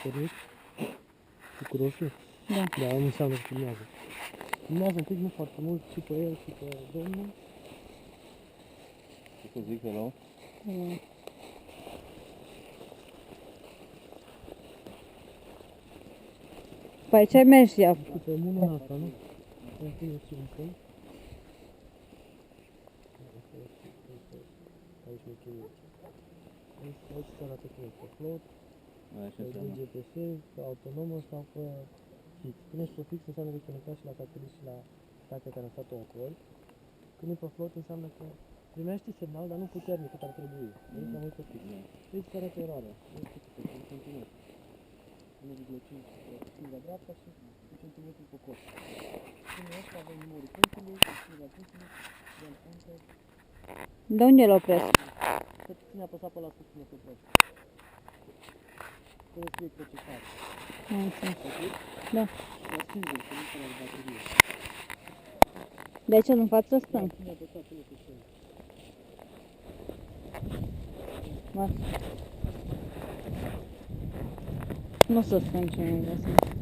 pornit? Cu roșu? Da. Da, nu înseamnă că filmează. Filmează un pic, nu foarte mult, și pe el, și pe domnul. Ce să zic, hello? Păi ce mergi ea? Și pe mâna asta, nu? Un pic de simplu. Aici e cheie. Aici se arată cum e pe flot, pe GPS, pe autonomă sau pe fix. Când ești pe fix înseamnă că e conectat și la satelit și la stația care a stat-o acolo. Când e pe flot înseamnă că primești semnal, dar nu puternic cât ar trebui. Deci la mult pe fix. Deci se arată eroarea. Nu știu cât e, în centimetri. 1,5 stânga-dreapta și 1 cm pe cos. Când e asta avem numărul punctului, stânga punctului, dăm enter. De unde îl opresc? Să ține apăsat pe la sus până se oprește. Până scrie procesat. Am înțeles. Da. La singur, să nu până la baterie. De aici în față stăm. Ține apăsat până se stâng. Nu să stăm ce mai lăsăm.